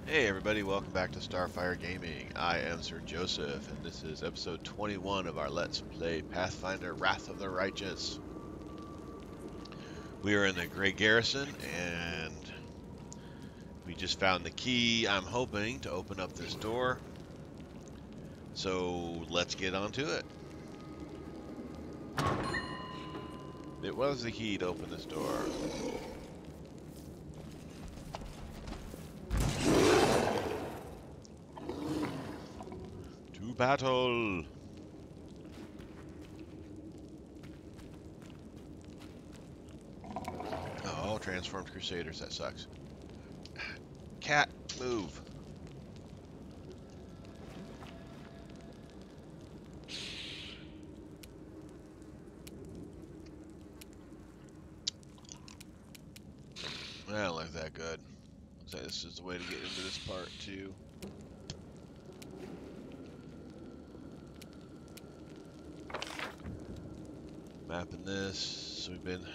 Hey everybody, welcome back to Starfyre Gaming. I am Sir Joseph, and this is episode 21 of our Let's Play Pathfinder Wrath of the Righteous. We are in the Grey Garrison, and we just found the key, I'm hoping, to open up this door. So let's get on to it. It was the key to open this door. To battle! Oh, transformed crusaders, that sucks. Cat, move. I don't look that good. So this is the way to get into this part too. Mapping this, so we've been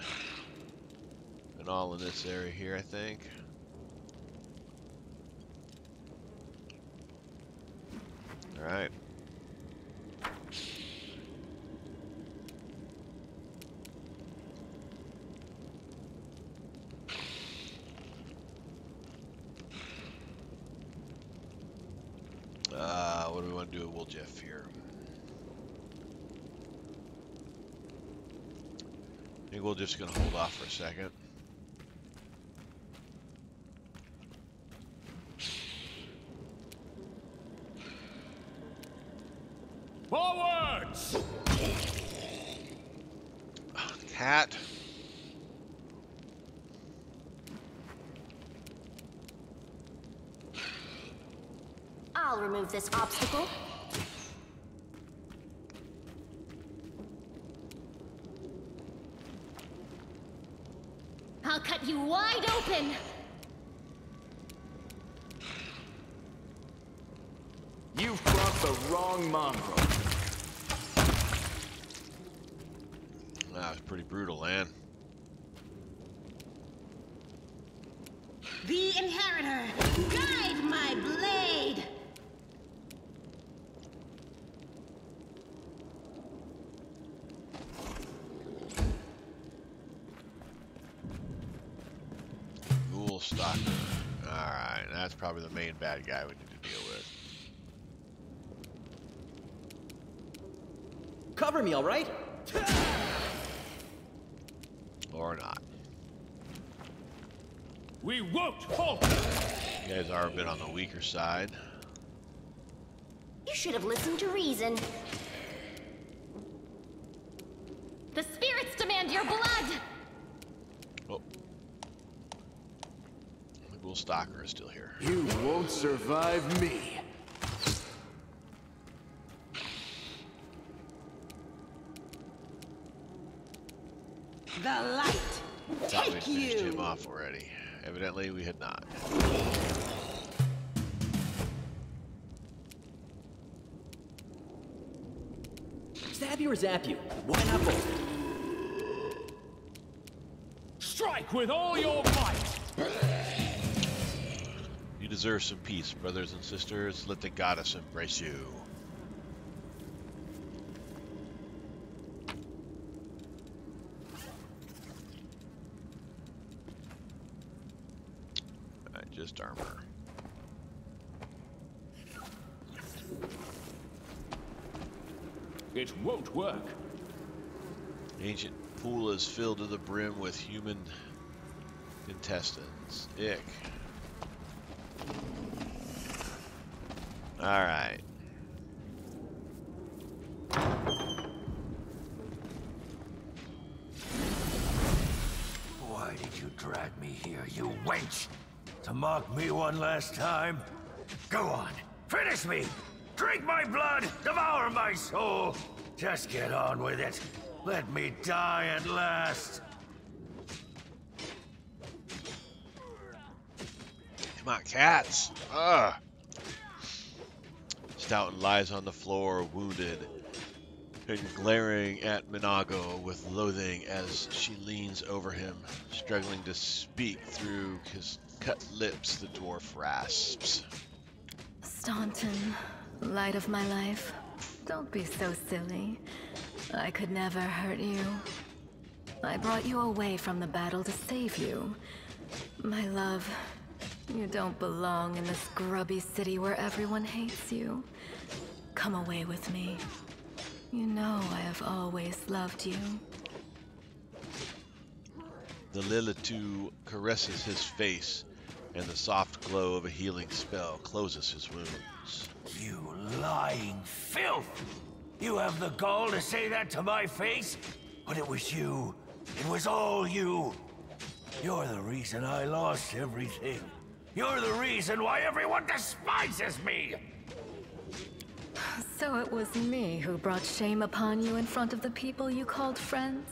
all in this area here, I think. All right. What do we want to do with Woljeff here? I think we're just gonna hold off for a second. Forwards! Cat. I'll remove this obstacle. I'll cut you wide open. You've brought the wrong mongrel. That was pretty brutal, man. The Inheritor, guide my blade. Stalker. Alright, that's probably the main bad guy we need to deal with. Cover me, all right? Or not. We won't halt! You guys are a bit on the weaker side. You should have listened to reason. The spirits demand your blood! Oh. The Ghoul Stalker is still here. You won't survive me. The light! Thought we'd Take finished him you! off already. Evidently, we had not. Stab you or zap you? Why not both? Strike with all your might! You deserve some peace, brothers and sisters. Let the goddess embrace you. Just armor. It won't work. The ancient pool is filled to the brim with human intestines. Ick. Alright. Why did you drag me here, you wench? To mock me one last time? Go on, finish me! Drink my blood, devour my soul! Just get on with it. Let me die at last. Come on, cats! Ugh! Stoughton lies on the floor, wounded, and glaring at Minago with loathing as she leans over him, struggling to speak through his cut lips, the dwarf rasps. Staunton, light of my life, don't be so silly. I could never hurt you. I brought you away from the battle to save you. My love, you don't belong in this grubby city where everyone hates you. Come away with me. You know I have always loved you. The Lilitu caresses his face, and the soft glow of a healing spell closes his wounds. You lying filth! You have the gall to say that to my face? But it was you. It was all you. You're the reason I lost everything. You're the reason why everyone despises me! So it was me who brought shame upon you in front of the people you called friends?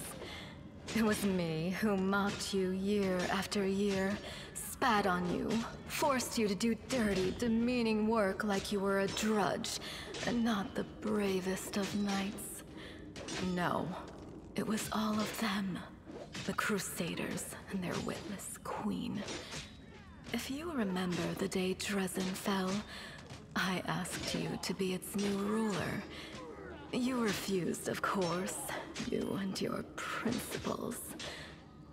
It was me who mocked you year after year, spat on you, forced you to do dirty, demeaning work like you were a drudge, and not the bravest of knights. No, it was all of them, the Crusaders and their witless queen. If you remember the day Dresden fell, I asked you to be its new ruler. You refused, of course, you and your principles.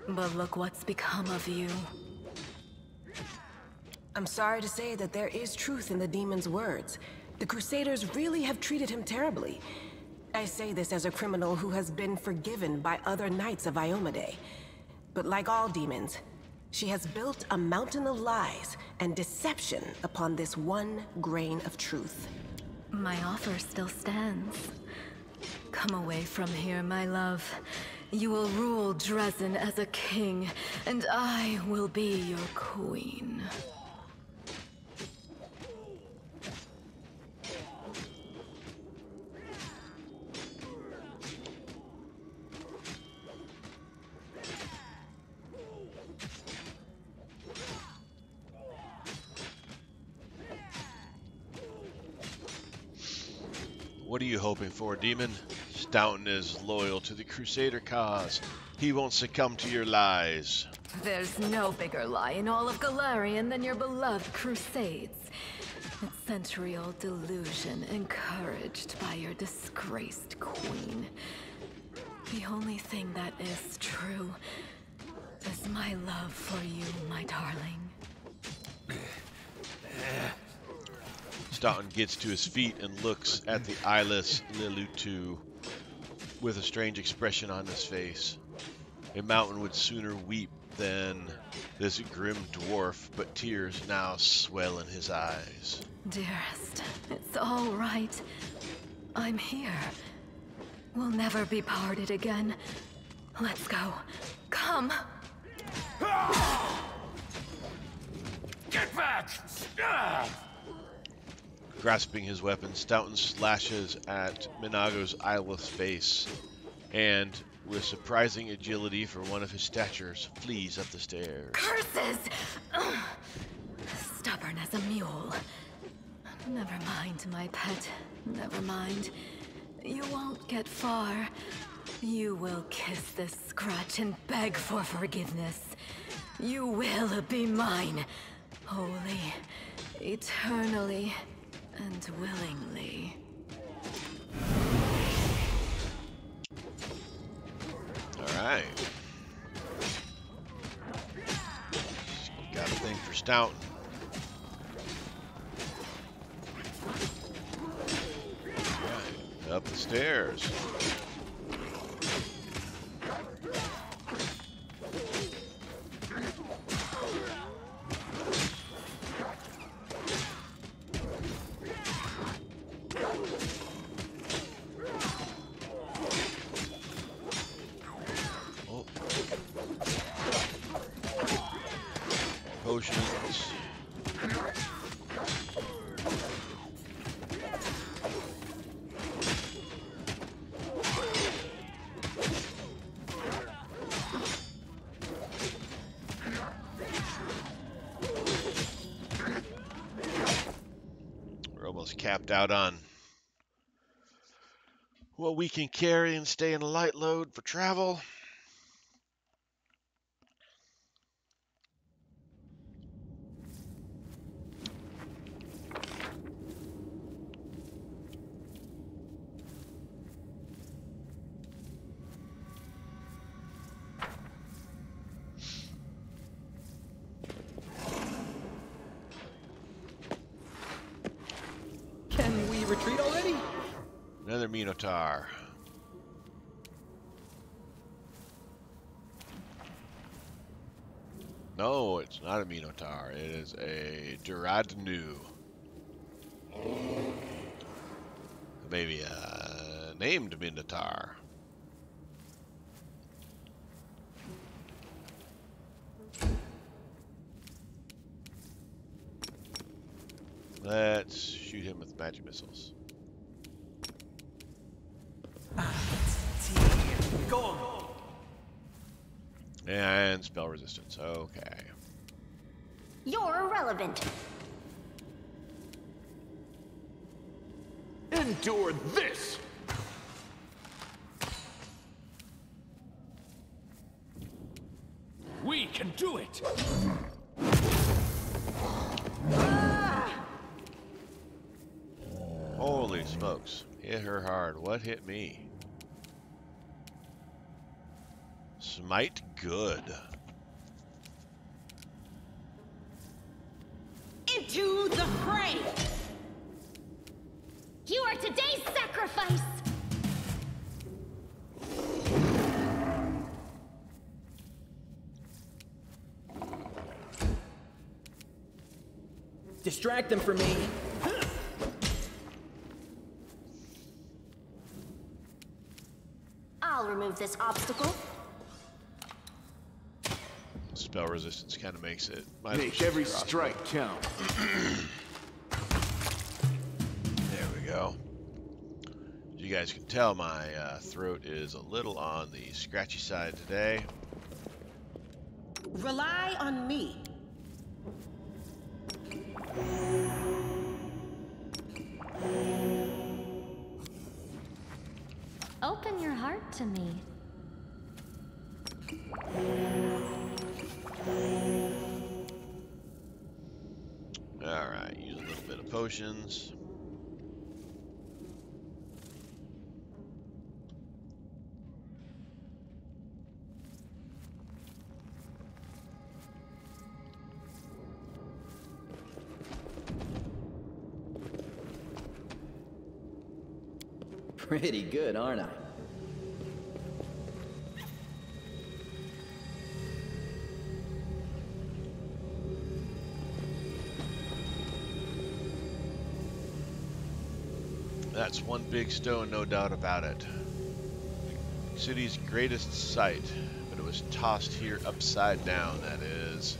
But look what's become of you. I'm sorry to say that there is truth in the demon's words. The Crusaders really have treated him terribly. I say this as a criminal who has been forgiven by other knights of Iomade. But like all demons, she has built a mountain of lies and deception upon this one grain of truth. My offer still stands. Come away from here, my love. You will rule Dresden as a king, and I will be your queen. What are you hoping for, demon? Staunton is loyal to the Crusader cause. He won't succumb to your lies. There's no bigger lie in all of Galarian than your beloved Crusades. It's century-old delusion encouraged by your disgraced queen. The only thing that is true is my love for you, my darling. Staunton gets to his feet and looks at the eyeless Lilitu with a strange expression on his face. A mountain would sooner weep than this grim dwarf, but tears now swell in his eyes. Dearest, it's all right. I'm here. We'll never be parted again. Let's go. Come. Get back! Ah! Grasping his weapon, Staunton slashes at Minago's eyeless face, and, with surprising agility for one of his statures, flees up the stairs. Curses! Ugh. Stubborn as a mule. Never mind, my pet. Never mind. You won't get far. You will kiss this scratch and beg for forgiveness. You will be mine. Wholly, eternally, and willingly. Alright. Got a thing for Staunton. Alright, up the stairs. Potions. We're almost capped out on what we can carry and stay in a light load for travel. treat already? Another Minotaur. No, it's not a Minotaur. It is a Duradnu. Maybe a named Minotaur. Let's shoot him with magic missiles. Go on. And spell resistance. Okay. You're irrelevant. Endure this! We can do it! Holy smokes. Hit her hard. What hit me? Smite good. Into the fray! You are today's sacrifice! Distract them from me. I'll remove this obstacle. Spell resistance kind of makes it. Make every strike count. There we go. As you guys can tell, my throat is a little on the scratchy side today. Rely on me. Open your heart to me. Alright, use a little bit of potions. Pretty good, aren't I? That's one big stone, no doubt about it. The city's greatest sight, but it was tossed here upside down, that is.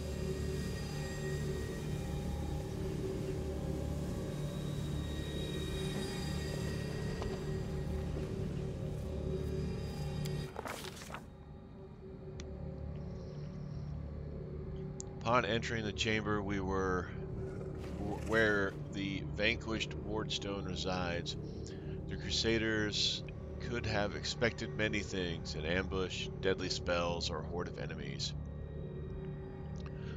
Upon entering the chamber, we were where the vanquished Wardstone resides. The Crusaders could have expected many things, an ambush, deadly spells, or a horde of enemies.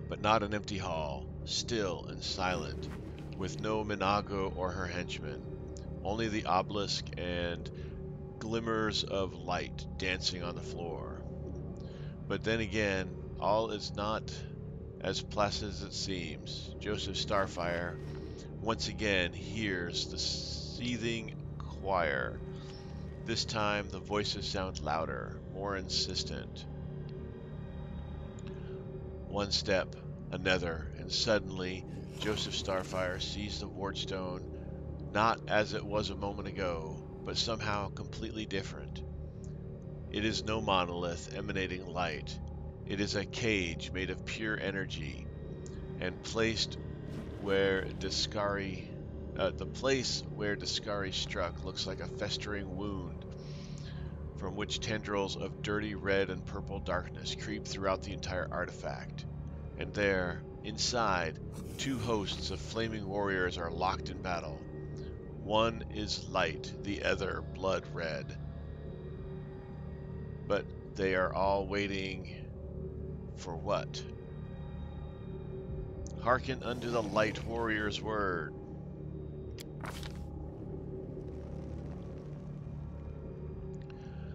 But not an empty hall, still and silent, with no Minago or her henchmen, only the obelisk and glimmers of light dancing on the floor. But then again, all is not as placid as it seems. Joseph Starfyre once again hears the seething choir. This time the voices sound louder, more insistent. One step, another, and suddenly Joseph Starfyre sees the Wardstone not as it was a moment ago, but somehow completely different. It is no monolith emanating light. It is a cage made of pure energy, and placed where the place where Discari struck looks like a festering wound, from which tendrils of dirty red and purple darkness creep throughout the entire artifact. And there, inside, two hosts of flaming warriors are locked in battle. One is light, the other blood red. But they are all waiting for what? Hearken unto the light warrior's word.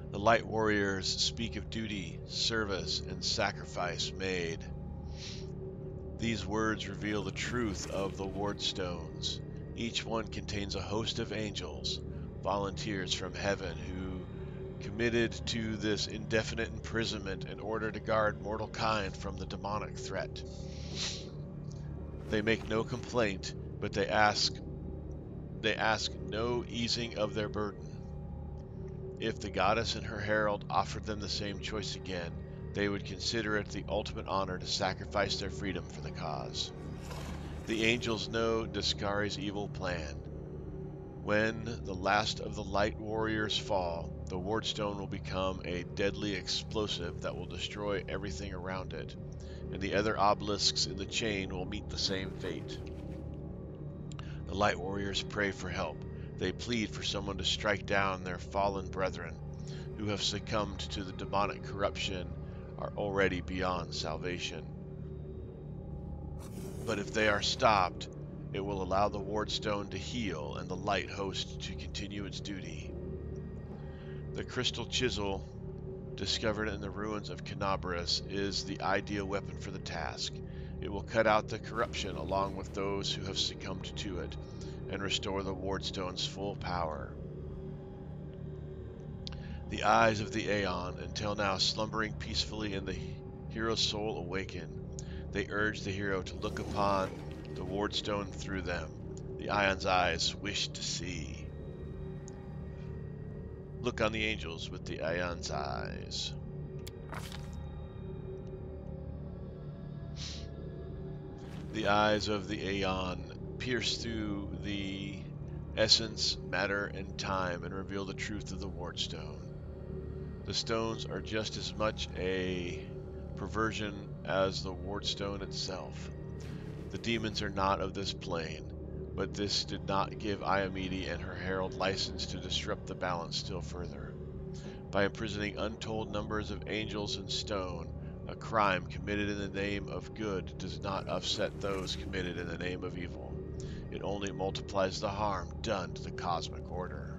The light warriors speak of duty, service, and sacrifice made. These words reveal the truth of the Wardstones. Each one contains a host of angels, volunteers from heaven who committed to this indefinite imprisonment in order to guard mortal kind from the demonic threat. They make no complaint, but they ask no easing of their burden. If the goddess and her herald offered them the same choice again, they would consider it the ultimate honor to sacrifice their freedom for the cause. The angels know Daskari's evil plan. When the last of the light warriors fall, the Wardstone will become a deadly explosive that will destroy everything around it, and the other obelisks in the chain will meet the same fate. The light warriors pray for help. They plead for someone to strike down their fallen brethren, who have succumbed to the demonic corruption, are already beyond salvation. But if they are stopped, it will allow the Wardstone to heal and the light host to continue its duty. The crystal chisel, discovered in the ruins of Canabras, is the ideal weapon for the task. It will cut out the corruption along with those who have succumbed to it, and restore the Wardstone's full power. The eyes of the Aeon, until now slumbering peacefully in the hero's soul, awaken. They urge the hero to look upon the Wardstone through them. The Aeon's eyes wish to see. Look on the angels with the Aeon's eyes. The eyes of the Aeon pierce through the essence, matter, and time and reveal the truth of the Wardstone. The stones are just as much a perversion as the Wardstone itself. The demons are not of this plane, but this did not give Iamede and her herald license to disrupt the balance still further. By imprisoning untold numbers of angels in stone, a crime committed in the name of good does not upset those committed in the name of evil. It only multiplies the harm done to the cosmic order.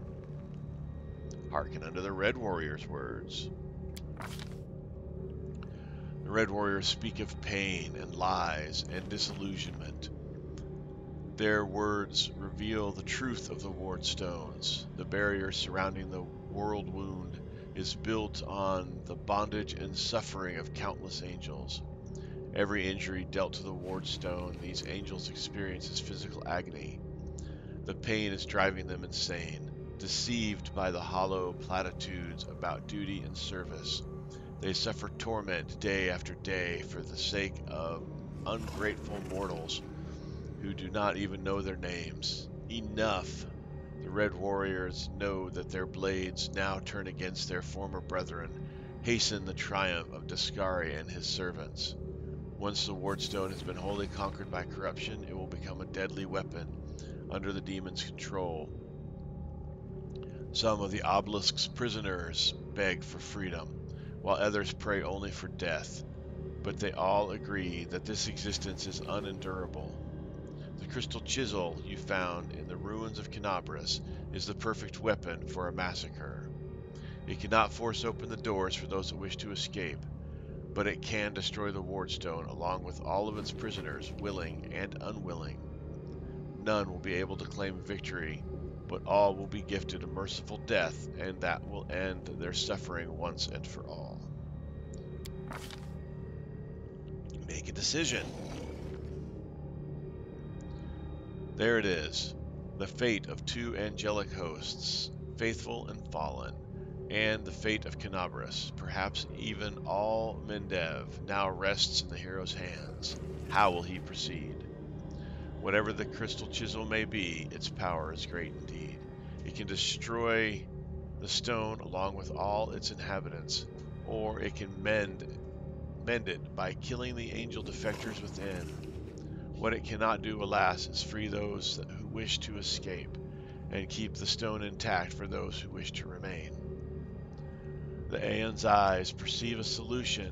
Hearken unto the Red Warrior's words. The Red Warriors speak of pain and lies and disillusionment. Their words reveal the truth of the Wardstones. The barrier surrounding the world wound is built on the bondage and suffering of countless angels. Every injury dealt to the Wardstone, these angels experience as physical agony. The pain is driving them insane, deceived by the hollow platitudes about duty and service. They suffer torment day after day for the sake of ungrateful mortals who do not even know their names. Enough! The Red Warriors know that their blades now turn against their former brethren, hasten the triumph of Daskari and his servants. Once the Wardstone has been wholly conquered by corruption, it will become a deadly weapon under the demon's control. Some of the obelisk's prisoners beg for freedom, while others pray only for death, but they all agree that this existence is unendurable. The crystal chisel you found in the ruins of Canabras is the perfect weapon for a massacre. It cannot force open the doors for those that wish to escape, but it can destroy the Wardstone along with all of its prisoners, willing and unwilling. None will be able to claim victory, but all will be gifted a merciful death, and that will end their suffering once and for all. Make a decision. There it is, the fate of two angelic hosts, faithful and fallen, and the fate of Canabras, perhaps even all Mendev, now rests in the hero's hands. How will he proceed? Whatever the crystal chisel may be, its power is great indeed. It can destroy the stone along with all its inhabitants, or it can mend it by killing the angel defectors within. What it cannot do, alas, is free those who wish to escape, and keep the stone intact for those who wish to remain. The Aeon's eyes perceive a solution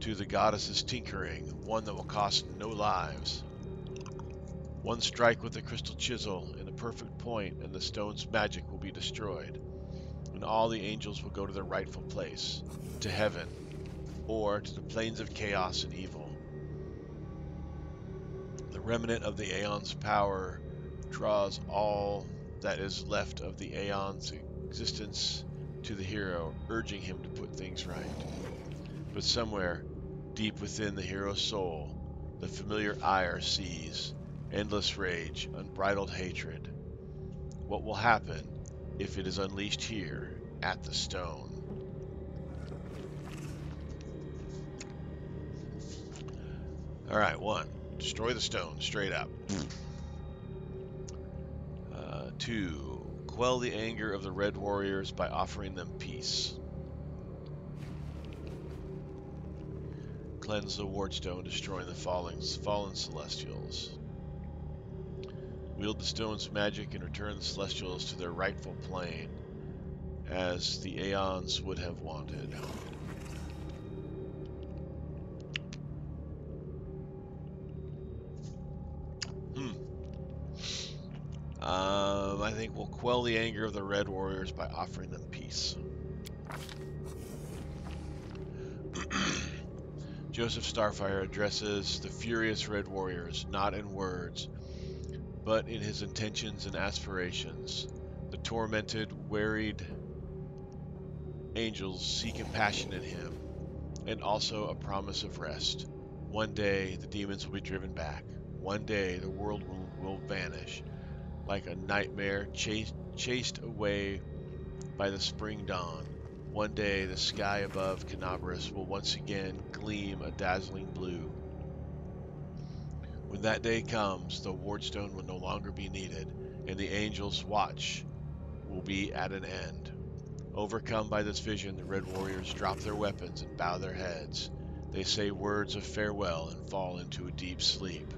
to the goddess's tinkering, one that will cost no lives. One strike with the crystal chisel in a perfect point, and the stone's magic will be destroyed, and all the angels will go to their rightful place, to heaven, or to the plains of chaos and evil. The remnant of the Aeon's power draws all that is left of the Aeon's existence to the hero, urging him to put things right. But somewhere, deep within the hero's soul, the familiar ire sees endless rage, unbridled hatred. What will happen if it is unleashed here at the stone? Alright, 1. Destroy the stone, straight up. 2. Quell the anger of the Red Warriors by offering them peace. Cleanse the Wardstone, destroying the fallen Celestials. Wield the stone's magic and return the Celestials to their rightful plane, as the Aeons would have wanted. I think we'll quell the anger of the Red Warriors by offering them peace. Joseph Starfyre addresses the furious Red Warriors, not in words, but in his intentions and aspirations. The tormented, wearied angels see compassion in him, and also a promise of rest. One day, the demons will be driven back. One day, the world will vanish, like a nightmare chased away by the spring dawn. One day, the sky above Canabras will once again gleam a dazzling blue. When that day comes, the Wardstone will no longer be needed, and the angels' watch will be at an end. Overcome by this vision, the Red Warriors drop their weapons and bow their heads. They say words of farewell and fall into a deep sleep,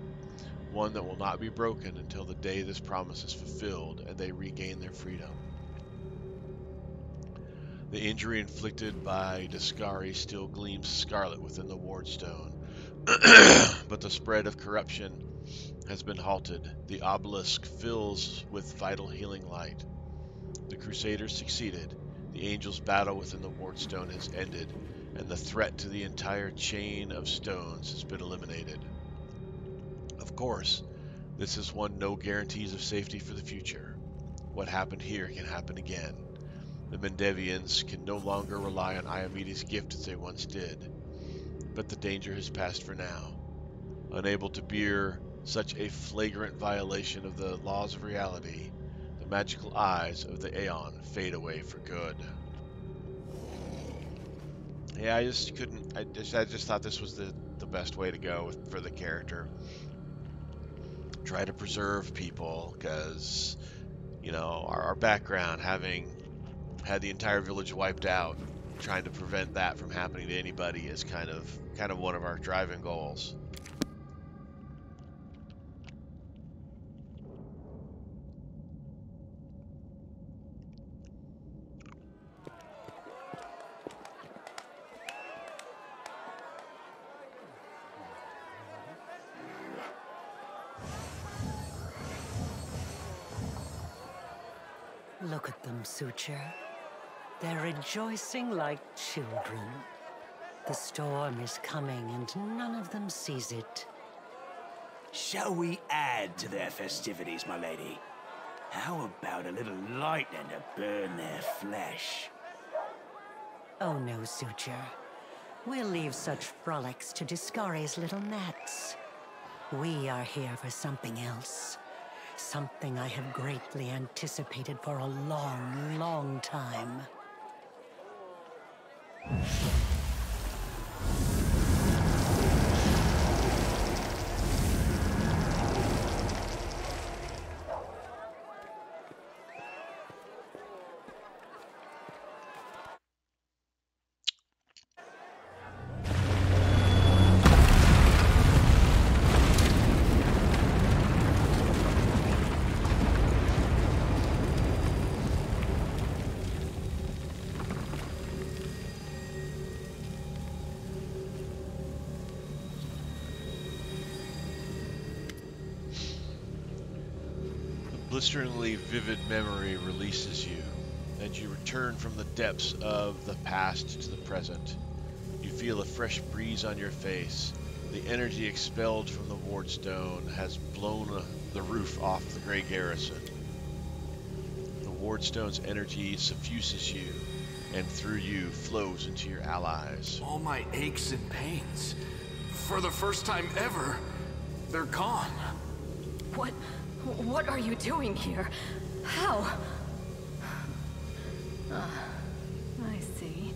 one that will not be broken until the day this promise is fulfilled and they regain their freedom. The injury inflicted by Discari still gleams scarlet within the Wardstone, but the spread of corruption has been halted. The obelisk fills with vital healing light. The Crusaders succeeded. The Angels' battle within the Wardstone has ended, and the threat to the entire chain of stones has been eliminated. Of course, this has won no guarantees of safety for the future. What happened here can happen again. The Mendevians can no longer rely on Iomedes' gift as they once did, but the danger has passed for now. Unable to bear such a flagrant violation of the laws of reality, the magical eyes of the Aeon fade away for good. Yeah, I just couldn't. I just thought this was the best way to go for the character. Try to preserve people, because you know our background, having had the entire village wiped out, trying to prevent that from happening to anybody is kind of one of our driving goals. Look at them, Suture. They're rejoicing like children. The storm is coming and none of them sees it. Shall we add to their festivities, my lady? How about a little lightning to burn their flesh? Oh no, Suture. We'll leave such frolics to Discari's little gnats. We are here for something else. Something I have greatly anticipated for a long, long time. Blisteringly vivid memory releases you, and you return from the depths of the past to the present. You feel a fresh breeze on your face, The energy expelled from the Wardstone has blown the roof off the Grey Garrison. The Wardstone's energy suffuses you, and through you flows into your allies. All my aches and pains, for the first time ever, they're gone. What are you doing here? How? I see.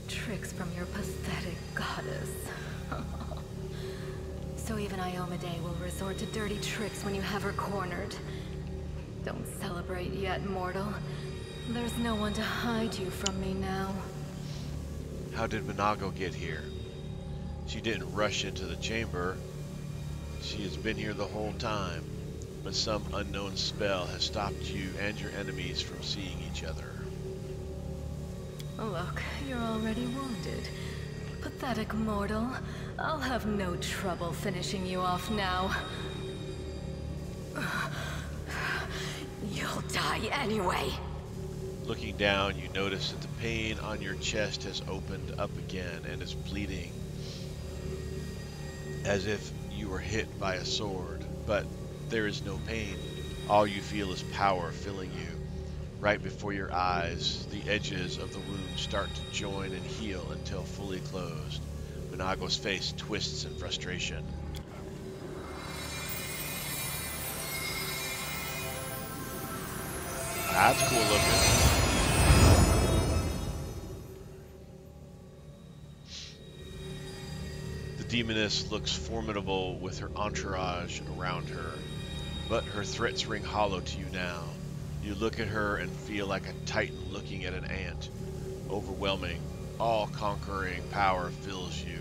Tricks from your pathetic goddess. So even Iomade will resort to dirty tricks when you have her cornered. Don't celebrate yet, mortal. There's no one to hide you from me now. How did Minago get here? She didn't rush into the chamber. She has been here the whole time, but some unknown spell has stopped you and your enemies from seeing each other. Look, you're already wounded. Pathetic mortal. I'll have no trouble finishing you off now. You'll die anyway. Looking down, you notice that the pain on your chest has opened up again and is bleeding, as if you were hit by a sword, but there is no pain. All you feel is power filling you. Right before your eyes, the edges of the wound start to join and heal until fully closed. Minago's face twists in frustration. That's cool looking. The demoness looks formidable with her entourage around her, but her threats ring hollow to you now. You look at her and feel like a titan looking at an ant. Overwhelming, all-conquering power fills you.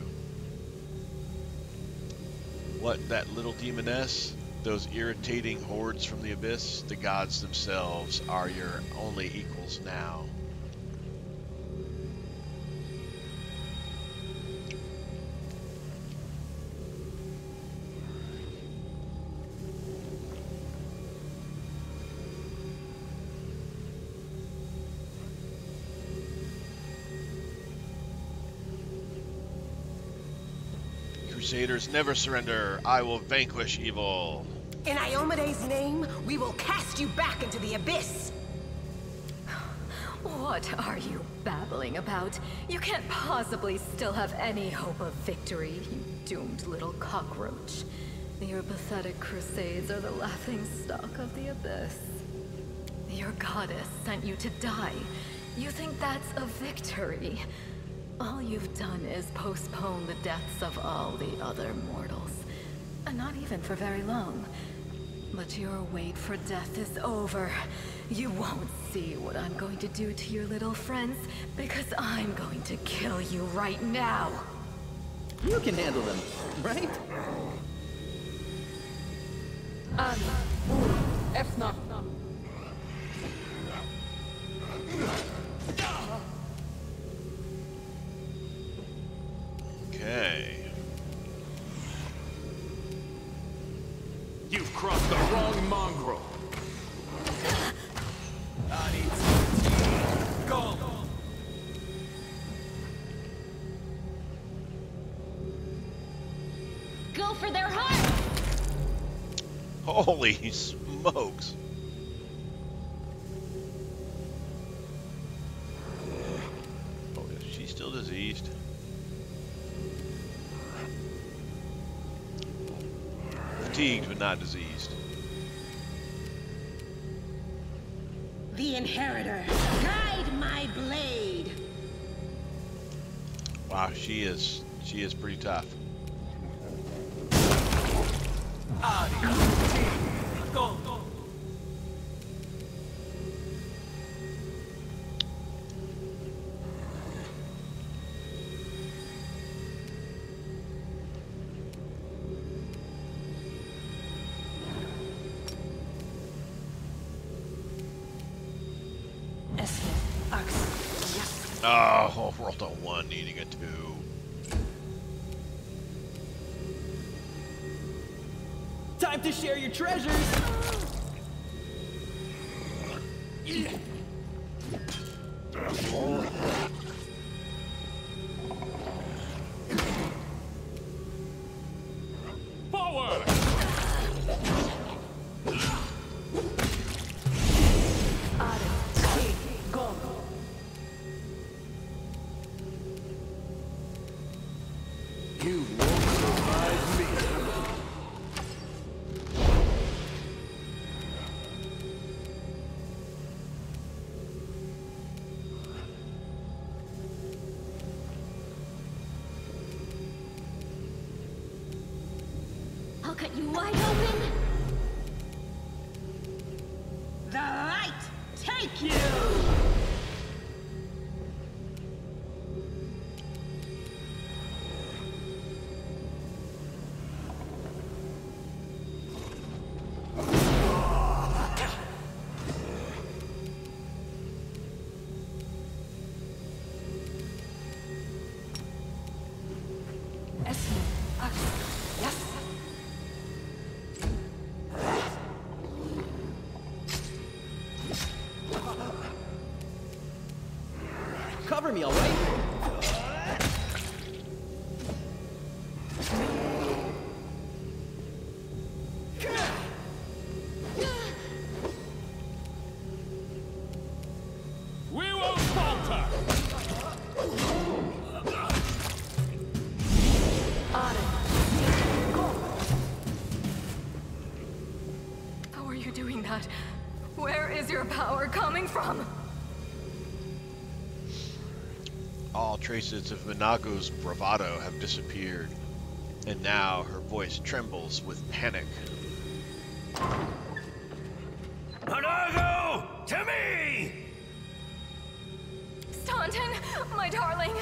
What, that little demoness? Those irritating hordes from the abyss? The gods themselves are your only equals now. Crusaders never surrender. I will vanquish evil. In Iomade's name, we will cast you back into the abyss! What are you babbling about? You can't possibly still have any hope of victory, you doomed little cockroach. Your pathetic crusades are the laughingstock of the abyss. Your goddess sent you to die. You think that's a victory? All you've done is postpone the deaths of all the other mortals. And not even for very long. But your wait for death is over. You won't see what I'm going to do to your little friends, because I'm going to kill you right now. You can handle them, right? F-Not. Okay. You've crossed the wrong mongrel. Go! Go for their heart! Holy smokes. Oh, is she still diseased? Fatigued, but not diseased. The Inheritor, guide my blade! Wow, she is pretty tough. Go! Oh, rolled a 1, needing a 2. Time to share your treasures! Surprise me. I'll cut you wide open. The light take you! Cover me, all right? We won't falter! How are you doing that? Where is your power coming from? All traces of Minago's bravado have disappeared, and now her voice trembles with panic. Minago! To me! Staunton, my darling,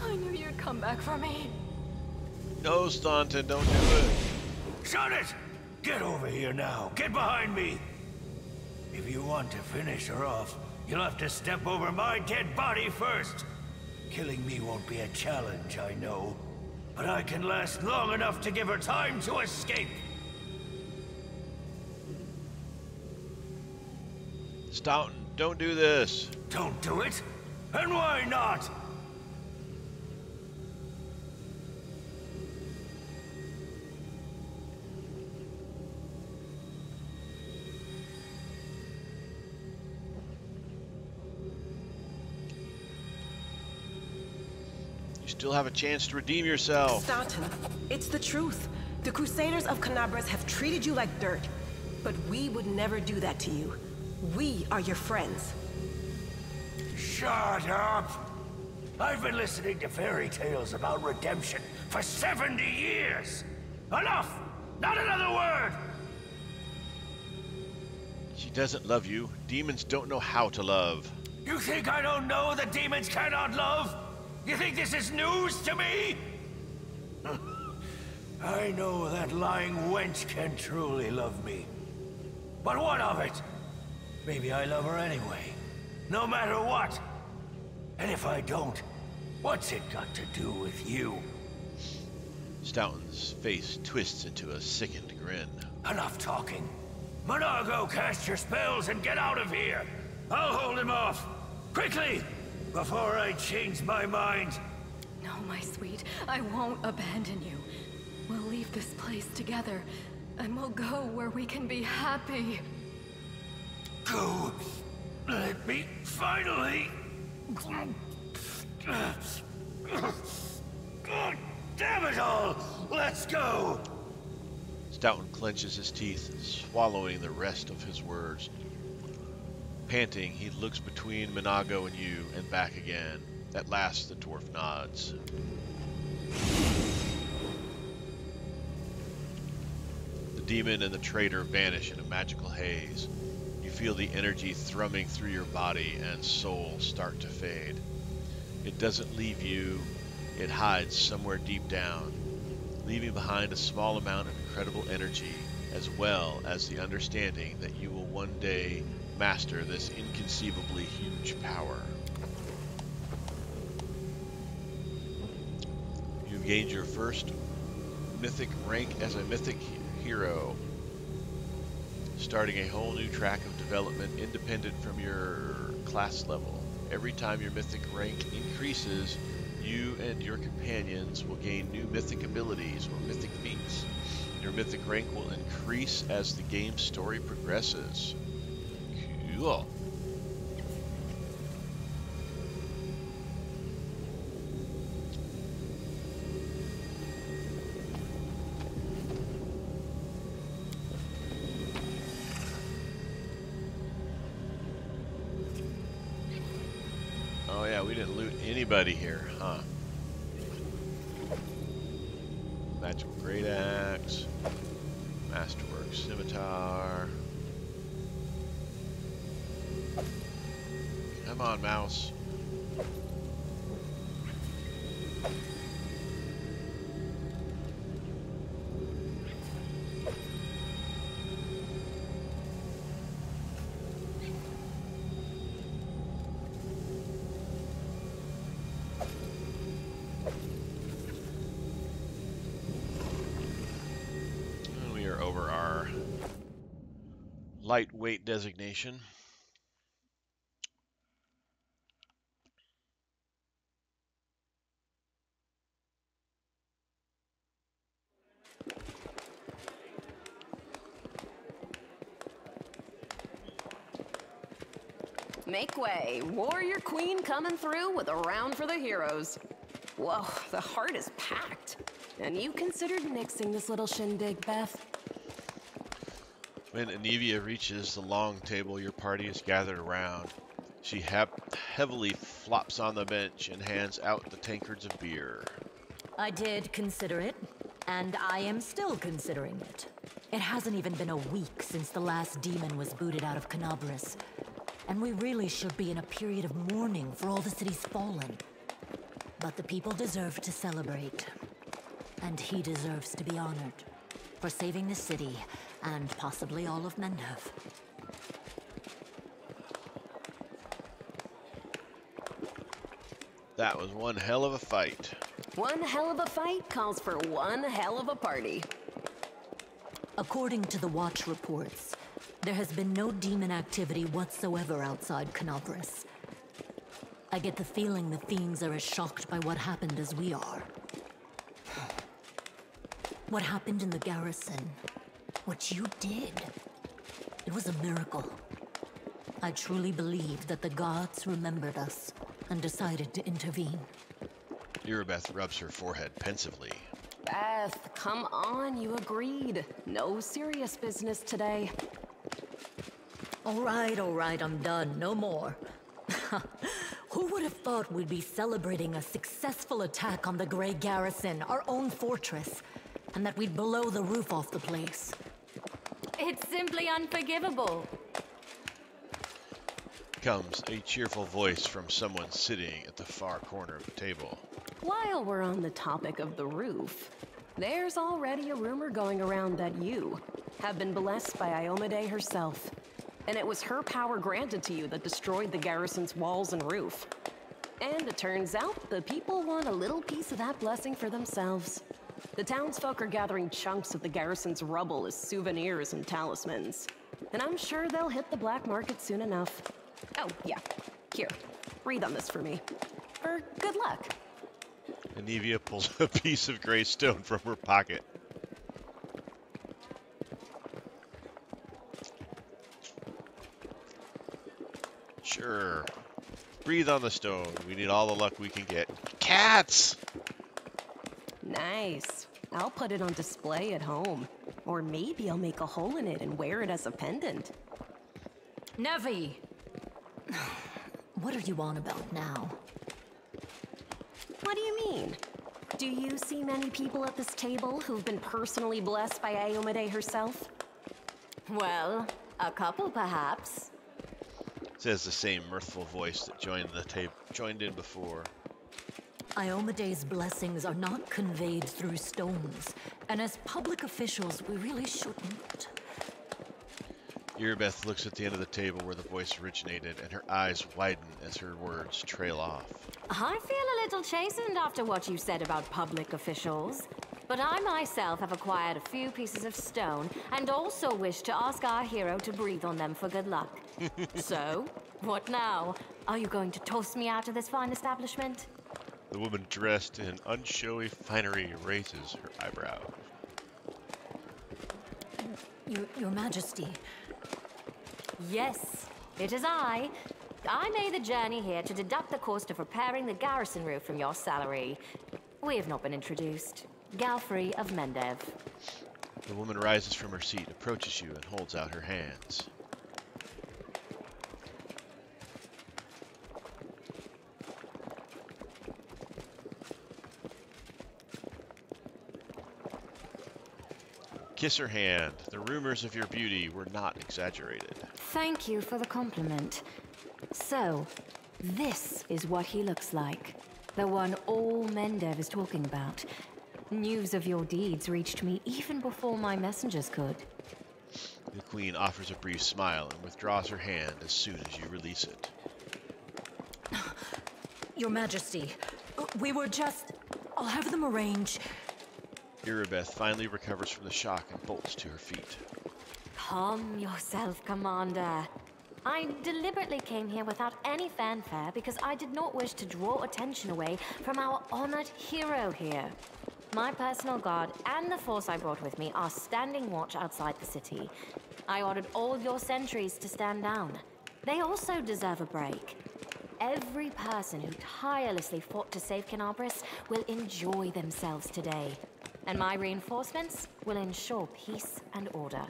I knew you'd come back for me. No, Staunton, don't do it. Shut it! Get over here now. Get behind me. If you want to finish her off, you'll have to step over my dead body first. Killing me won't be a challenge, I know. But I can last long enough to give her time to escape. Staunton, don't do this. Don't do it? And why not? You still have a chance to redeem yourself. Staunton, it's the truth. The Crusaders of Canabras have treated you like dirt. But we would never do that to you. We are your friends. Shut up! I've been listening to fairy tales about redemption for 70 years! Enough! Not another word! She doesn't love you. Demons don't know how to love. You think I don't know that demons cannot love? You think this is news to me? I know that lying wench can truly love me. But what of it? Maybe I love her anyway. No matter what. And if I don't, what's it got to do with you? Staunton's face twists into a sickened grin. Enough talking. Minago, cast your spells and get out of here. I'll hold him off. Quickly! Before I change my mind. No, my sweet, I won't abandon you. We'll leave this place together, and we'll go where we can be happy. Go. Let me finally. God damn it all! Let's go! Staunton clenches his teeth, swallowing the rest of his words. Panting, he looks between Minago and you, and back again. At last, the dwarf nods. The demon and the traitor vanish in a magical haze. You feel the energy thrumming through your body and soul start to fade. It doesn't leave you, it hides somewhere deep down, leaving behind a small amount of incredible energy, as well as the understanding that you will one day master this inconceivably huge power. You've gained your first mythic rank as a mythic hero, starting a whole new track of development independent from your class level. Every time your mythic rank increases, you and your companions will gain new mythic abilities or mythic feats. Your mythic rank will increase as the game's story progresses. Cool. anybody here, huh? Magical Great Axe, Masterwork Scimitar. Come on, mouse. Lightweight designation. Make way. Warrior Queen coming through with a round for the heroes. Whoa, the heart is packed. And you considered nixing this little shindig, Beth? When Anivia reaches the long table your party is gathered around, she heavily flops on the bench and hands out the tankards of beer. I did consider it, and I am still considering it. It hasn't even been a week since the last demon was booted out of Canabris, and we really should be in a period of mourning for all the city's fallen. But the people deserve to celebrate, and he deserves to be honored for saving the city and possibly all of Mendhov. That was one hell of a fight. One hell of a fight calls for one hell of a party. According to the Watch reports, there has been no demon activity whatsoever outside Canabris. I get the feeling the fiends are as shocked by what happened as we are. What happened in the garrison, what you did, it was a miracle. I truly believe that the gods remembered us and decided to intervene. Irabeth rubs her forehead pensively. Beth, come on, you agreed. No serious business today. All right, I'm done. No more. Who would have thought we'd be celebrating a successful attack on the Grey Garrison, our own fortress, and that we'd blow the roof off the place? It's simply unforgivable. Comes a cheerful voice from someone sitting at the far corner of the table. While we're on the topic of the roof, there's already a rumor going around that you have been blessed by Iomade herself. And it was her power granted to you that destroyed the garrison's walls and roof. And it turns out the people want a little piece of that blessing for themselves. The townsfolk are gathering chunks of the garrison's rubble as souvenirs and talismans. And I'm sure they'll hit the black market soon enough. Oh, yeah. Here, breathe on this for me. For good luck. Anivia pulls a piece of gray stone from her pocket. Sure. Breathe on the stone. We need all the luck we can get. Cats! Nice. I'll put it on display at home. Or maybe I'll make a hole in it and wear it as a pendant. Nevi! What are you on about now? What do you mean? Do you see many people at this table who've been personally blessed by Iomade herself? Well, a couple perhaps. Says the same mirthful voice that joined in before. Iomade's blessings are not conveyed through stones, and as public officials, we really shouldn't. Irabeth looks at the end of the table where the voice originated, and her eyes widen as her words trail off. I feel a little chastened after what you said about public officials. But I myself have acquired a few pieces of stone, and also wish to ask our hero to breathe on them for good luck. So, what now? Are you going to toss me out of this fine establishment? The woman dressed in unshowy finery raises her eyebrow. Your Majesty. Yes, it is I. I made the journey here to deduct the cost of repairing the garrison roof from your salary. We have not been introduced. Galfrey of Mendev. The woman rises from her seat, approaches you, and holds out her hands. kiss her hand. The rumors of your beauty were not exaggerated. Thank you for the compliment. So, this is what he looks like. The one all Mendev is talking about. News of your deeds reached me even before my messengers could. The queen offers a brief smile and withdraws her hand as soon as you release it. Your Majesty, we were just... I'll have them arrange. Irabeth finally recovers from the shock and bolts to her feet. Calm yourself, Commander. I deliberately came here without any fanfare because I did not wish to draw attention away from our honored hero here. My personal guard and the force I brought with me are standing watch outside the city. I ordered all your sentries to stand down. They also deserve a break. Every person who tirelessly fought to save Kenabris will enjoy themselves today. And my reinforcements will ensure peace and order.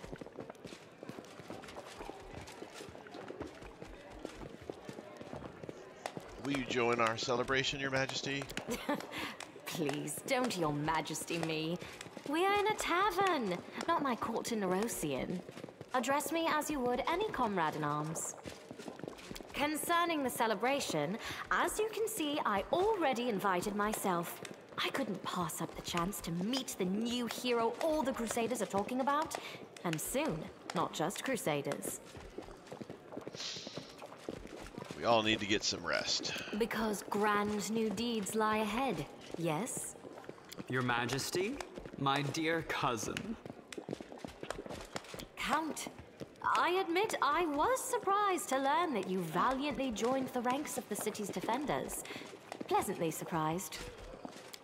Will you join our celebration, Your Majesty? Please, don't Your Majesty me. We are in a tavern, not my court to Nerosian. Address me as you would any comrade in arms. Concerning the celebration, as you can see, I already invited myself. I couldn't pass up the chance to meet the new hero all the Crusaders are talking about. And soon, not just Crusaders. We all need to get some rest. Because grand new deeds lie ahead, yes? Your Majesty, my dear cousin. Count, I admit I was surprised to learn that you valiantly joined the ranks of the city's defenders. Pleasantly surprised.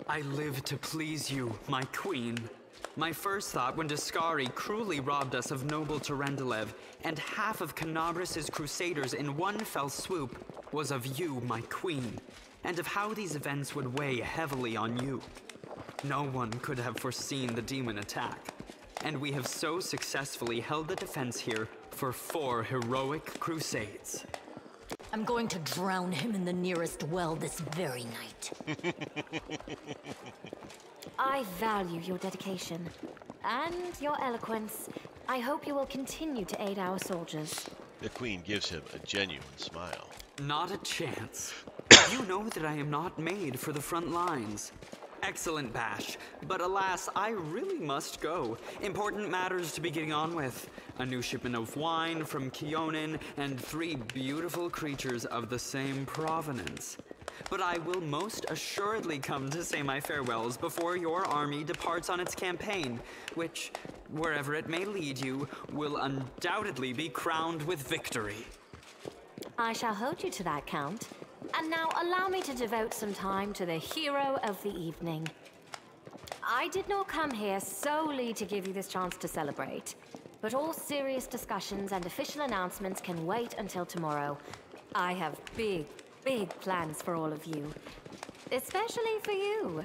I live to please you, my queen. My first thought when Discari cruelly robbed us of noble Terendelev and half of Kenabris' crusaders in one fell swoop was of you, my queen, and of how these events would weigh heavily on you. No one could have foreseen the demon attack, and we have so successfully held the defense here for 4 heroic crusades. I'm going to drown him in the nearest well this very night. I value your dedication and your eloquence. I hope you will continue to aid our soldiers. The queen gives him a genuine smile. Not a chance. You know that I am not made for the front lines. Excellent bash, but alas, I really must go. Important matters to be getting on with. A new shipment of wine from Keonin and 3 beautiful creatures of the same provenance. But I will most assuredly come to say my farewells before your army departs on its campaign, which, wherever it may lead you, will undoubtedly be crowned with victory. I shall hold you to that, Count. And now allow me to devote some time to the hero of the evening. I did not come here solely to give you this chance to celebrate, but all serious discussions and official announcements can wait until tomorrow. I have big plans for all of you, especially for you.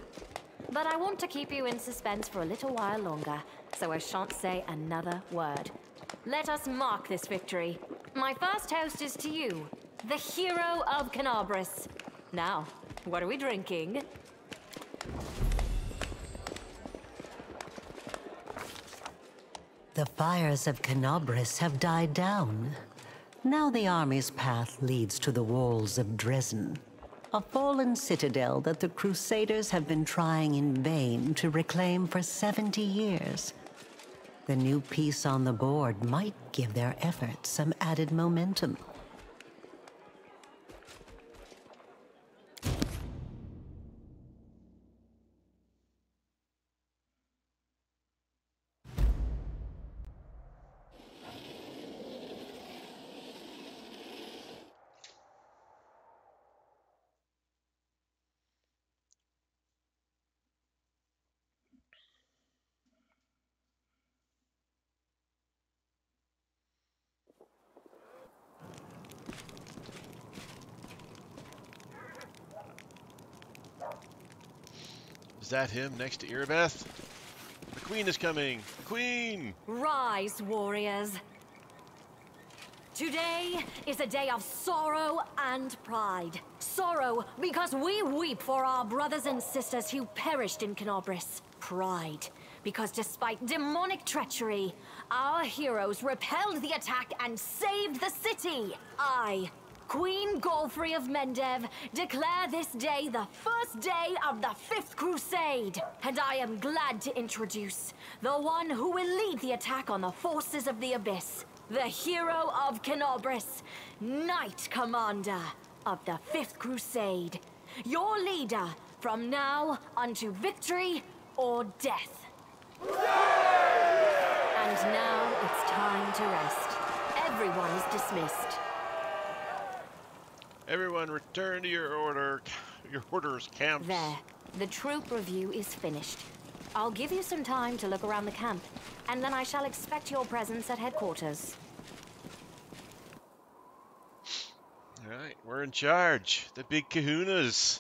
But I want to keep you in suspense for a little while longer, so I shan't say another word. Let us mark this victory. My first toast is to you, the hero of Kenabris. Now, what are we drinking? The fires of Kenabris have died down. Now the army's path leads to the walls of Dresden, a fallen citadel that the Crusaders have been trying in vain to reclaim for 70 years. The new piece on the board might give their efforts some added momentum. Is that him next to Irabeth? The queen is coming! The queen! Rise, warriors. Today is a day of sorrow and pride. Sorrow because we weep for our brothers and sisters who perished in Kenabris. Pride Because despite demonic treachery, our heroes repelled the attack and saved the city. I, Queen Golfrey of Mendev, declare this day the first day of the 5th Crusade. And I am glad to introduce the one who will lead the attack on the forces of the Abyss. The hero of Canobris, Knight Commander of the 5th Crusade. Your leader from now unto victory or death. And now it's time to rest. Everyone is dismissed. Everyone return to your orders camps. There. The troop review is finished. I'll give you some time to look around the camp, and then I shall expect your presence at headquarters. Alright, we're in charge. The big kahunas.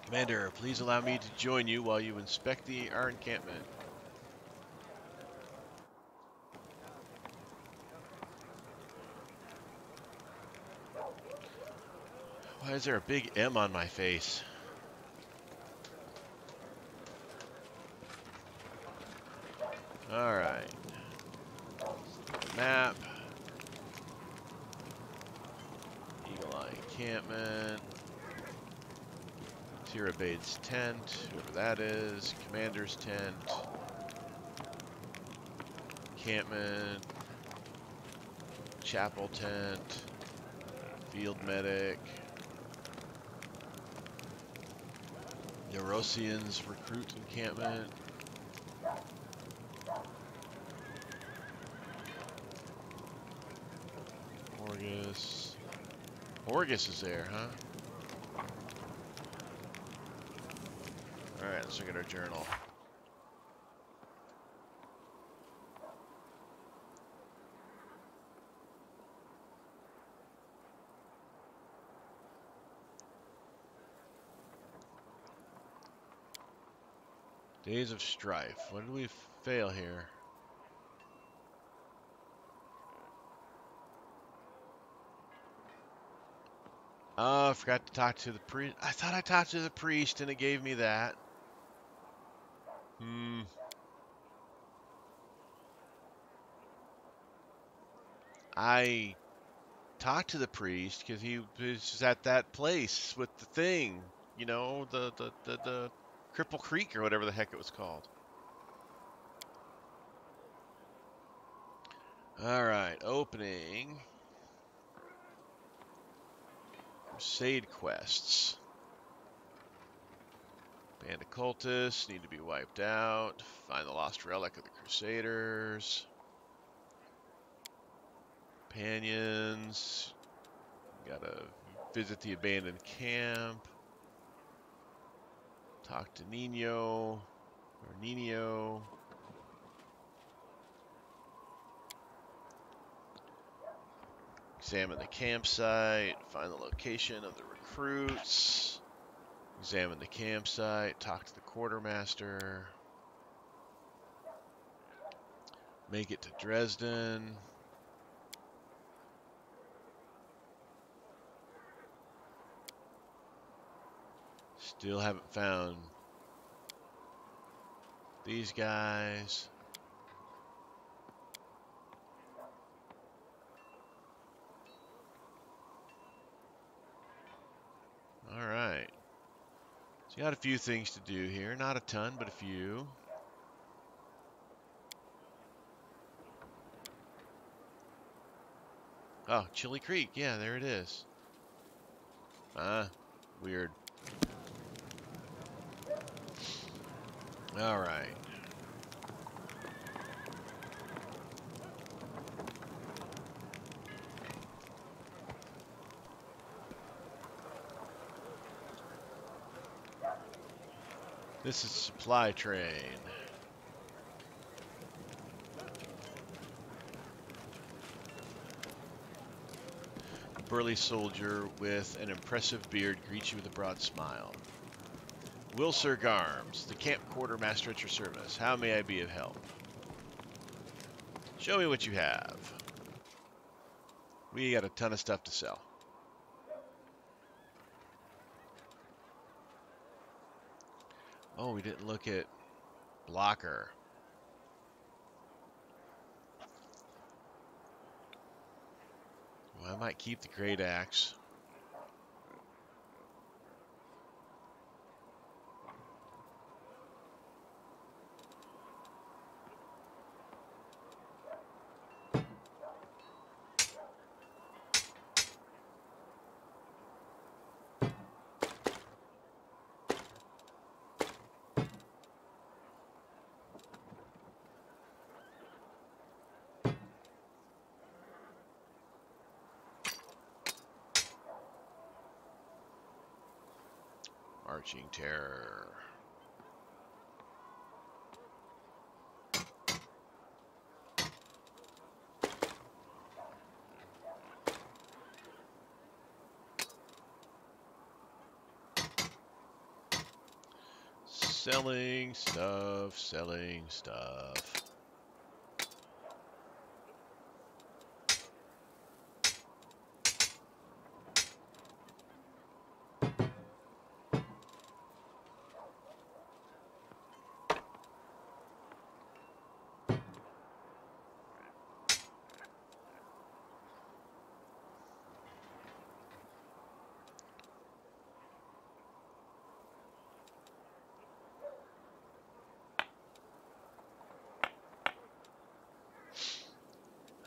Commander, please allow me to join you while you inspect our encampment. Why is there a big M on my face? Alright. Map. Eagle Eye encampment. Tirabade's tent, whoever that is. Commander's tent. Encampment. Chapel tent. Field medic. Neurosians recruit encampment. Orgus is there, huh? Alright, let's look at our journal. Days of Strife. What did we fail here? Oh, I forgot to talk to the priest. I thought I talked to the priest and it gave me that. I talked to the priest because he was at that place with the thing. You know, the Cripple Creek or whatever the heck it was called. Alright, opening. Crusade quests. Band of cultists need to be wiped out. Find the lost relic of the Crusaders. Companions. Gotta visit the abandoned camp. Talk to Nino. Examine the campsite. Find the location of the recruits. Examine the campsite. Talk to the quartermaster. Make it to Dresden. Still haven't found these guys. All right. So you got a few things to do here. Not a ton, but a few. Oh, Chili Creek. Yeah, there it is. Weird. All right. This is supply train. A burly soldier with an impressive beard greets you with a broad smile. Wilsur Garms, the camp quartermaster at your service. How may I be of help? Show me what you have. We got a ton of stuff to sell. Oh, we didn't look at blocker. Well, I might keep the great axe. Marching terror. Selling stuff, selling stuff.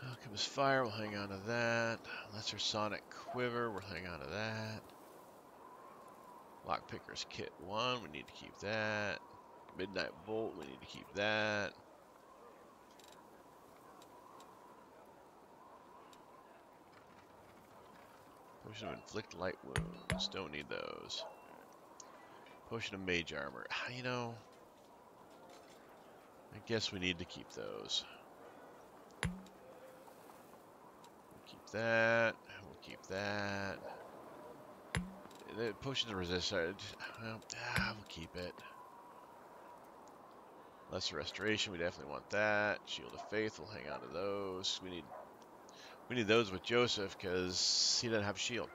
Alchemist Fire, we'll hang on to that. Lesser Sonic Quiver, we'll hang on to that. Lockpicker's Kit 1, we need to keep that. Midnight Bolt, we need to keep that. Potion of Inflict Light Wounds, don't need those. Potion of Mage Armor, you know, I guess we need to keep those. We'll keep that, we'll keep that. The Potions of Resistance, well, we'll keep it. Lesser Restoration, we definitely want that. Shield of Faith, we'll hang on to those. We need those with Joseph because he doesn't have a shield.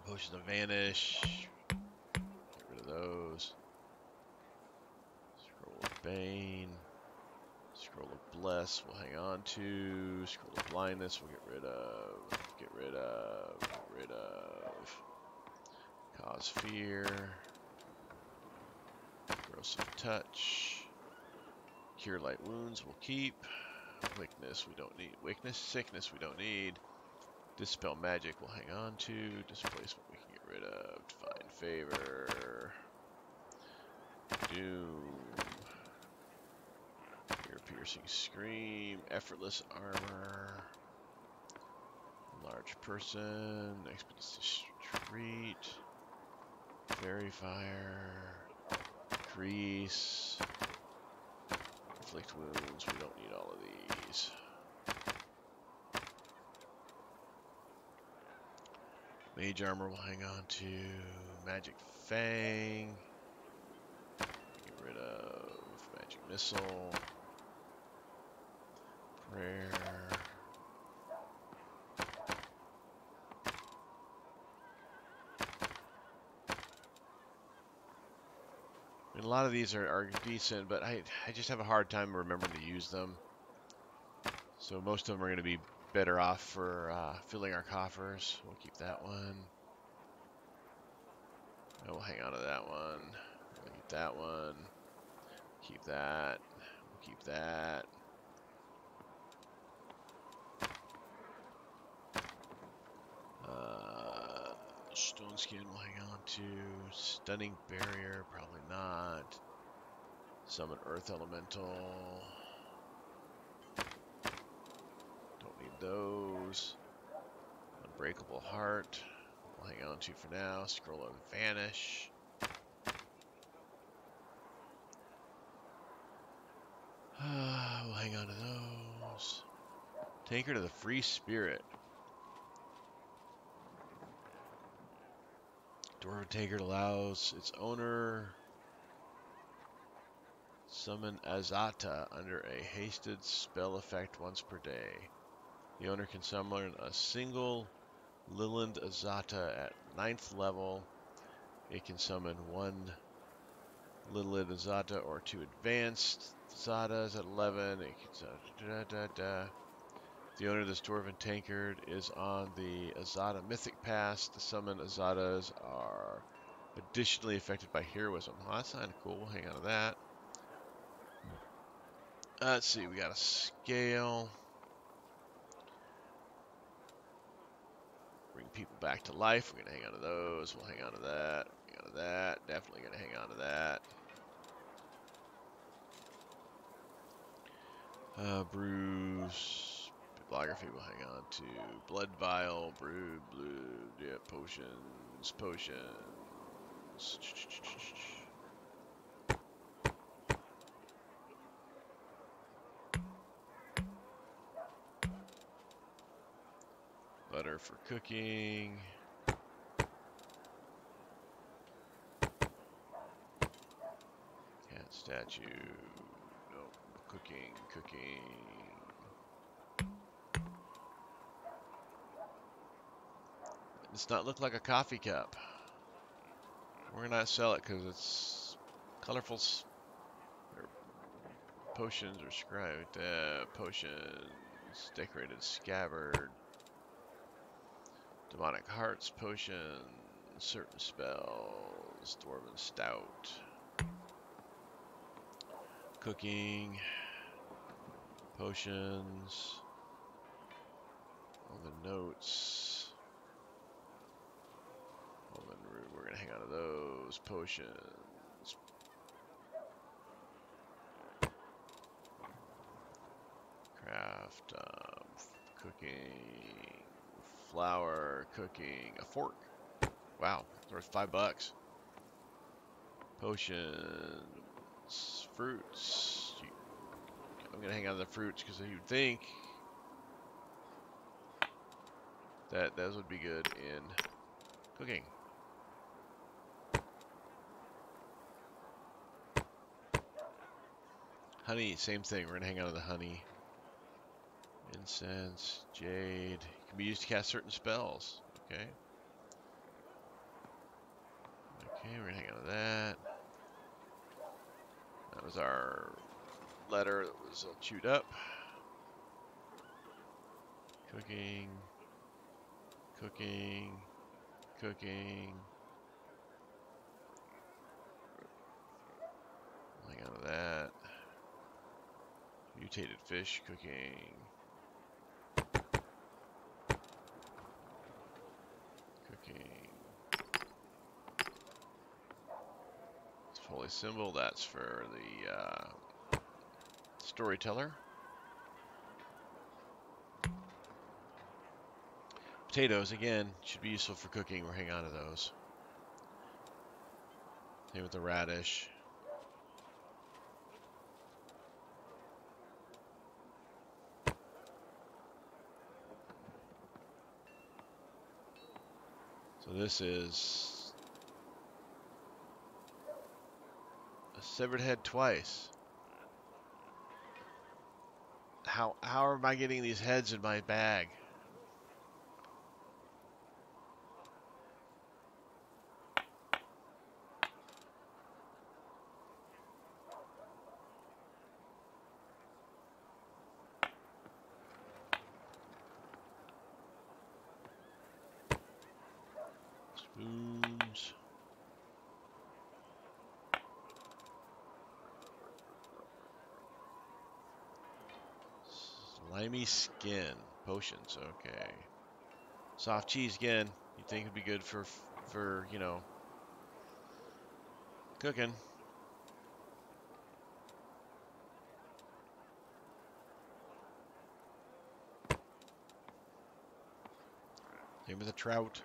Potions of Vanish, get rid of those. Scroll of Bane, Scroll of Bless, we'll hang on to. Scroll of Blindness, we'll get rid of. Get rid of. Cause Fear. Corrosive Touch. Cure Light Wounds we'll keep. Weakness we don't need. Weakness, Sickness we don't need. Dispel Magic we'll hang on to. Displacement we can get rid of. Divine Favor. Doom. Ear Piercing Scream. Effortless Armor. Large Person. Expeditious Retreat. Fairy Fire. Grease. Inflict Wounds, we don't need all of these. Mage Armor we'll hang on to. Magic Fang. Get rid of Magic Missile. Prayer. A lot of these are decent, but I just have a hard time remembering to use them. So most of them are going to be better off for filling our coffers. We'll keep that one. We'll hang on to that one. We'll keep that one. Keep that. We'll keep that. Stone Skin we'll hang on to. Stunning Barrier, probably not. Summon Earth Elemental. Don't need those. Unbreakable Heart. We'll hang on to for now. Scroll of Vanish. We'll hang on to those. Tankard of the Free Spirit. Dwarven Tankard allows its owner summon Azata under a hasted spell effect once per day. The owner can summon a single Liland Azata at 9th level It can summon 1 Lilith Azata or 2 advanced Azatas at 11. It can The owner of this dwarven tankard is on the Azata Mythic Pass. The summoned Azatas are additionally affected by heroism. Well, that's kind of cool. We'll hang on to that. Let's see. We got a scale. Bring people back to life. We're going to hang on to those. We'll hang on to that. Hang on to that. Definitely going to hang on to that. Bruce. Bibliography we'll hang on to. Blood Vial. Brood. Blue. Yeah, potions. Potions. Butter for cooking. Cat statue. Nope. Cooking. Does not look like a coffee cup. We're gonna not sell it because it's colorful. Potions are scribed. Potions. Decorated scabbard. Demonic hearts. Potions. Certain spells. Dwarven stout. Cooking. Potions. All the notes. We're gonna hang on to those. Potions. Craft. Cooking. Flour. Cooking. A fork. Wow, it's worth $5. Potions. Fruits. I'm gonna hang on to the fruits because you'd think that those would be good in cooking. Honey, same thing. We're gonna hang on to the honey. Incense, jade. Can be used to cast certain spells. Okay. Okay, we're gonna hang on to that. That was our letter that was all chewed up. Cooking. Hang on to that. Mutated fish, cooking. It's holy symbol, that's for the storyteller. Potatoes, again, should be useful for cooking. We're hanging on to those. Same with the radish. So this is a severed head twice. How am I getting these heads in my bag? Spoons. Slimy skin. Potions, okay. Soft cheese again. You'd think it'd be good for you know, cooking. Same with the trout.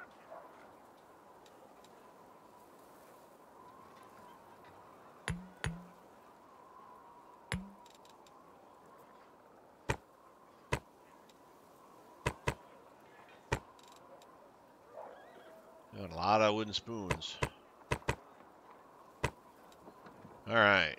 Got a lot of wooden spoons. All right.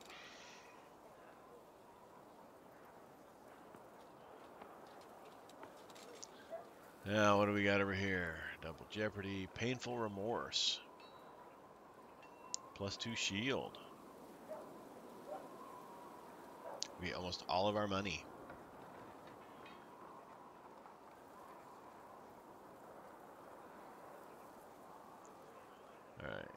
Now, what do we got over here? Double Jeopardy, Painful Remorse. +2 shield. We get almost all of our money. All right.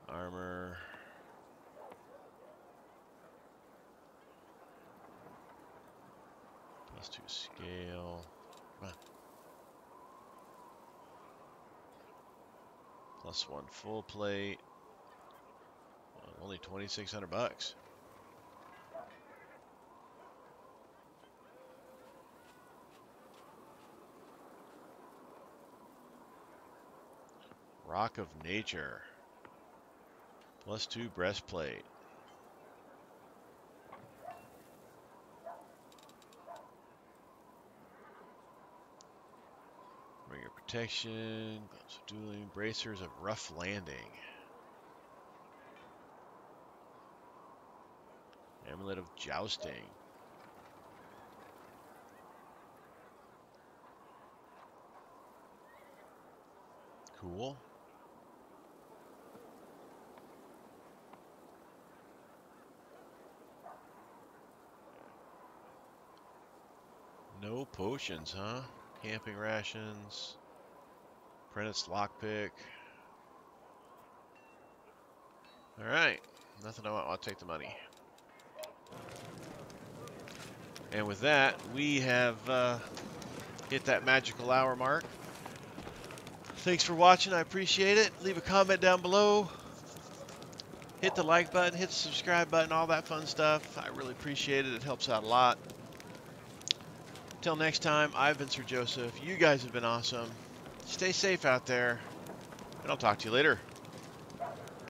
Armor. +2 scale. Come on. +1 full plate. Only 2,600 bucks. Rock of Nature. +2 breastplate. Ringer protection. Gloves of dueling. Bracers of rough landing. Amulet of jousting. Cool. No potions, huh? Camping rations. Apprentice lockpick. Alright. Nothing I want. I'll take the money. And with that, we have hit that magical hour mark. Thanks for watching. I appreciate it. Leave a comment down below. Hit the like button, hit the subscribe button, all that fun stuff. I really appreciate it. It helps out a lot. Till next time, I've been Sir Joseph. You guys have been awesome. Stay safe out there, and I'll talk to you later.